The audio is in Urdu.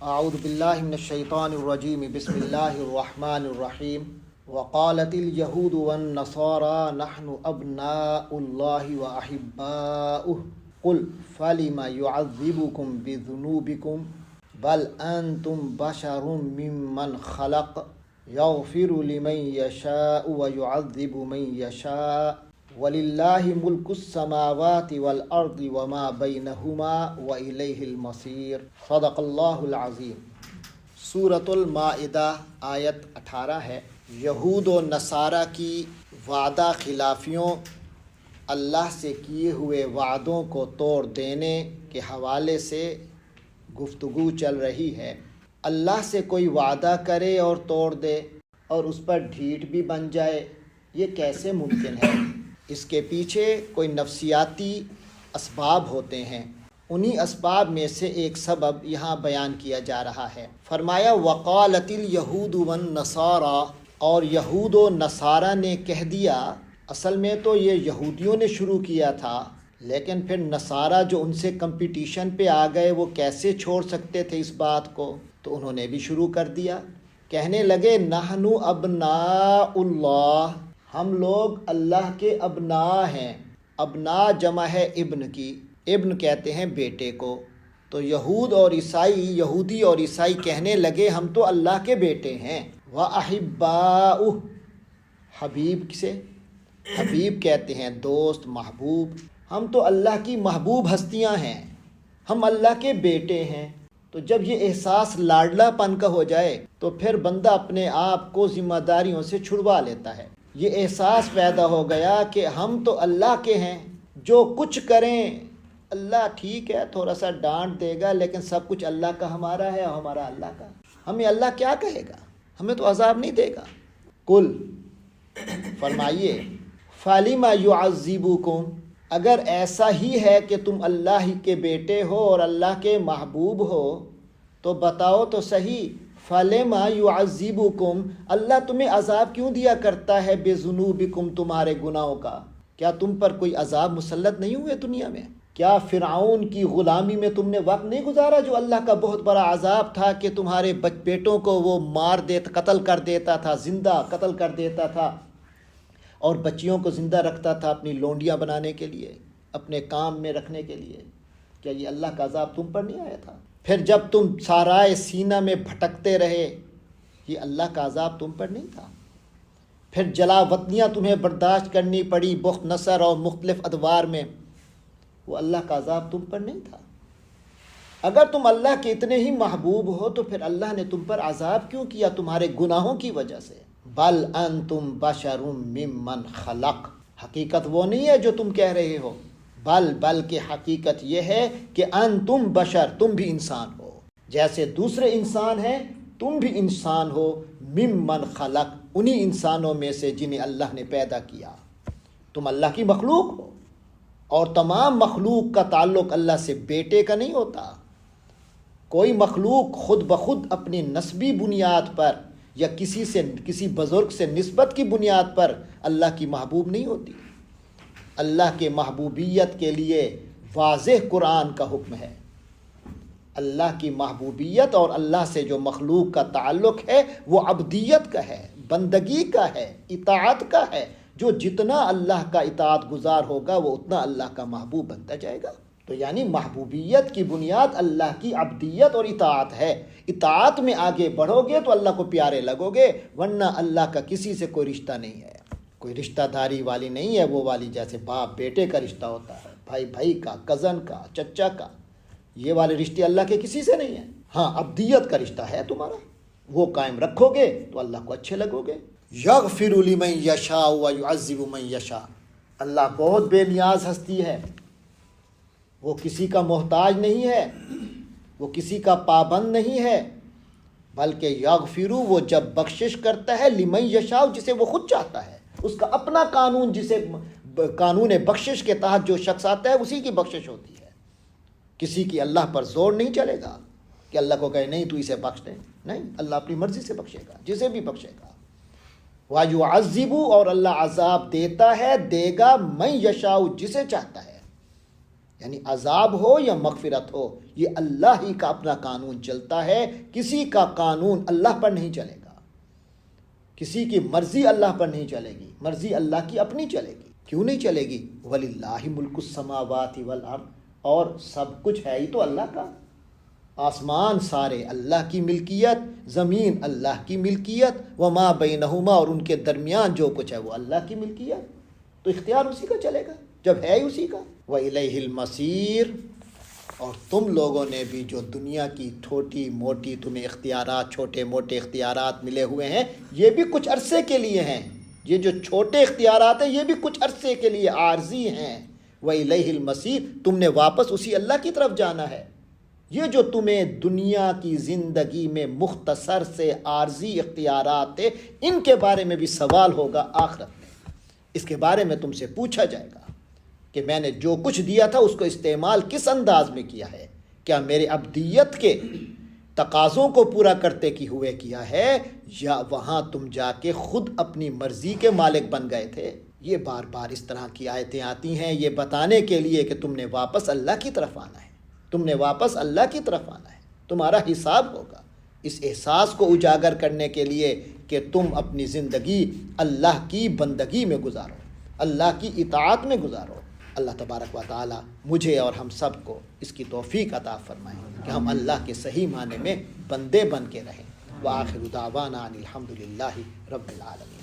اعوذ باللہ من الشیطان الرجیم بسم اللہ الرحمن الرحیم وقالت اليہود والنصارى نحن ابناء اللہ واحباؤہ قل فلم يعذبكم بذنوبكم بل انتم بشر ممن خلق یغفر لمن یشاء ویعذب من یشاء وللہ ملک السماوات والارض وما بینہما والیہ المصیر صدق اللہ العظیم۔ سورۃ المائدہ آیت 18 ہے۔ یہود و نصارہ کی وعدہ خلافیوں، اللہ سے کیے ہوئے وعدوں کو توڑ دینے کے حوالے سے گفتگو چل رہی ہے۔ اللہ سے کوئی وعدہ کرے اور توڑ دے اور اس پر ڈھیٹ بھی بن جائے، یہ کیسے ممکن ہے؟ اس کے پیچھے کوئی نفسیاتی اسباب ہوتے ہیں۔ انہی اسباب میں سے ایک سبب یہاں بیان کیا جا رہا ہے۔ فرمایا وقالت الیہود والنصارى، اور یہود و نصارہ نے کہہ دیا۔ اصل میں تو یہ یہودیوں نے شروع کیا تھا، لیکن پھر نصارہ جو ان سے کمپٹیشن پہ آ گئے، وہ کیسے چھوڑ سکتے تھے اس بات کو، تو انہوں نے بھی شروع کر دیا۔ کہنے لگے نحن ابناء اللہ، ہم لوگ اللہ کے ابناء ہیں۔ ابناء جمع ہے ابن کی، ابن کہتے ہیں بیٹے کو۔ تو یہود اور عیسائی، یہودی اور عیسائی کہنے لگے ہم تو اللہ کے بیٹے ہیں۔ وَأَحِبَّاؤُ، حبیب سے، حبیب کہتے ہیں دوست، محبوب۔ ہم تو اللہ کی محبوب ہستیاں ہیں، ہم اللہ کے بیٹے ہیں۔ تو جب یہ احساس لاڈلا پن کا ہو جائے تو پھر بندہ اپنے آپ کو ذمہ داریوں سے چھڑوا لیتا ہے۔ یہ احساس پیدا ہو گیا کہ ہم تو اللہ کے ہیں، جو کچھ کریں اللہ ٹھیک ہے، تھوڑا سا ڈانٹ دے گا، لیکن سب کچھ اللہ کا ہمارا ہے اور ہمارا اللہ کا۔ ہمیں اللہ کیا کہے گا؟ ہمیں تو عذاب نہیں دے گا۔ قل، فرمائیے، فَلِمَ يُعَذِّبُكُمْ، اگر ایسا ہی ہے کہ تم اللہ ہی کے بیٹے ہو اور اللہ کے محبوب ہو تو بتاؤ تو صحیح، فَلِمَ يُعَذِّبُكُمْ، اللہ تمہیں عذاب کیوں دیا کرتا ہے بِذُنُوبِكُمْ، تمہارے گناہوں کا؟ کیا تم پر کوئی عذاب مسلط نہیں ہوئے دنیا میں؟ کیا فرعون کی غلامی میں تم نے وقت نہیں گزارا، جو اللہ کا بہت بڑا عذاب تھا کہ تمہارے بیٹوں کو وہ مار دیتا، قتل کر دیتا تھا، زندہ قتل کر دیتا تھا، اور بچیوں کو زندہ رکھتا تھا اپنی لونڈیاں بنانے کے لیے، اپنے کام میں رکھنے کے لیے؟ کیا یہ اللہ کا عذاب تم پر نہیں آیا تھا؟ پھر جب تم سارائے سینہ میں بھٹکتے رہے، یہ اللہ کا عذاب تم پر نہیں تھا؟ پھر جلا وطنیاں تمہیں برداشت کرنی پڑی بخت نصر اور مختلف ادوار میں، وہ اللہ کا عذاب تم پر نہیں تھا؟ اگر تم اللہ کے اتنے ہی محبوب ہو تو پھر اللہ نے تم پر عذاب کیوں کیا؟ تمہارے گناہوں کی وجہ سے۔ بل انتم بشر ممن خلق، حقیقت وہ نہیں ہے جو تم کہہ رہے ہو، بلکہ حقیقت یہ ہے کہ انتم بشر، تم بھی انسان ہو، جیسے دوسرے انسان ہیں تم بھی انسان ہو، ممن خلق، انہی انسانوں میں سے جنہیں اللہ نے پیدا کیا۔ تم اللہ کی مخلوق ہو، اور تمام مخلوق کا تعلق اللہ سے بیٹے کا نہیں ہوتا۔ کوئی مخلوق خود بخود اپنی نسبی بنیاد پر یا کسی بزرگ سے نسبت کی بنیاد پر اللہ کی محبوب نہیں ہوتی۔ اللہ کے محبوبیت کے لیے واضح قرآن کا حکم ہے۔ اللہ کی محبوبیت اور اللہ سے جو مخلوق کا تعلق ہے وہ عبدیت کا ہے، بندگی کا ہے، اطاعت کا ہے۔ جو جتنا اللہ کا اطاعت گزار ہوگا وہ اتنا اللہ کا محبوب بنتا جائے گا۔ تو یعنی محبوبیت کی بنیاد اللہ کی عبدیت اور اطاعت ہے۔ اطاعت میں آگے بڑھو گے تو اللہ کو پیارے لگو گے، ورنہ اللہ کا کسی سے کوئی رشتہ نہیں ہے، کوئی رشتہ داری والی نہیں ہے وہ والی، جیسے باپ بیٹے کا رشتہ ہوتا ہے، بھائی بھائی کا، کزن کا، چچا کا، یہ والے رشتے اللہ کے کسی سے نہیں ہیں۔ ہاں عبدیت کا رشتہ ہے تمہارا، وہ قائم رکھو گے تو اللہ کو اچھے لگو گے۔ یغفر لمن یشاء ویعذب من یشاء، اللہ بہت بے نیاز ہستی ہے، وہ کسی کا محتاج نہیں ہے، وہ کسی کا پابند نہیں ہے، بلکہ یغفر، وہ جب بخشش کرتا ہے، لمن یشاء، جسے وہ خود چاہتا ہے، اس کا اپنا قانون، جسے قانون بخشش کے تحت جو شخص آتا ہے اسی کی بخشش ہوتی ہے۔ کسی کی اللہ پر زور نہیں چلے گا کہ اللہ کو کہے نہیں تو اسے بخش دے، نہیں، اللہ اپنی مرضی سے بخشے گا، جسے بھی بخشے گا۔ وَيُعَذِّبُ، اور اللہ عذاب دیتا ہے، دے گا، مَن یشاء، جسے چاہتا ہے۔ یعنی عذاب ہو یا مغفرت ہو، یہ اللہ ہی کا اپنا قانون چلتا ہے، کسی کا قانون اللہ پر نہیں چلے گا، کسی کی مرضی اللہ پر نہیں چلے گی، مرضی اللہ کی اپنی چلے گی۔ کیوں نہیں چلے گی؟ وَلِلَّهِ مُلْكُ السَّمَاوَاتِ وَالْأَرْضِ، اور سب کچھ ہے ہی تو اللہ کا، آسمان سارے اللہ کی ملکیت، زمین اللہ کی ملکیت، وما بینہما، اور ان کے درمیان جو کچھ ہے وہ اللہ کی ملکیت، تو اختیار اسی کا چلے گا جب ہے ہی اسی کا۔ وَإِلَيْهِ الْمَصِيرُ، اور تم لوگوں نے بھی جو دنیا کی چھوٹی موٹی تمہیں اختیارات، چھوٹے موٹے اختیارات ملے ہوئے ہیں، یہ بھی کچھ عرصے کے لیے ہیں، یہ جو چھوٹے اختیارات ہیں یہ بھی کچھ عرصے کے لیے عارضی ہیں۔ وَإِلَيْهِ الْمَصِيرُ، تم نے واپس اسی اللہ کی طرف جانا ہے۔ یہ جو تمہیں دنیا کی زندگی میں مختصر سے عارضی اختیارات تھے، ان کے بارے میں بھی سوال ہوگا آخرت میں، اس کے بارے میں تم سے پوچھا جائے گا کہ میں نے جو کچھ دیا تھا اس کو استعمال کس انداز میں کیا ہے، کیا میرے عبدیت کے تقاضوں کو پورا کرتے کی ہوئے کیا ہے، یا وہاں تم جا کے خود اپنی مرضی کے مالک بن گئے تھے۔ یہ بار بار اس طرح کی آیتیں آتی ہیں یہ بتانے کے لیے کہ تم نے واپس اللہ کی طرف آنا ہے، تم نے واپس اللہ کی طرف آنا ہے، تمہارا حساب ہوگا۔ اس احساس کو اجاگر کرنے کے لیے کہ تم اپنی زندگی اللہ کی بندگی میں گزارو، اللہ کی اطاعت میں گزارو۔ اللہ تبارک و تعالی مجھے اور ہم سب کو اس کی توفیق عطا فرمائے کہ ہم اللہ کے صحیح معنی میں بندے بن کے رہیں۔ وآخر دعوانا ان الحمد للہ رب العالمین۔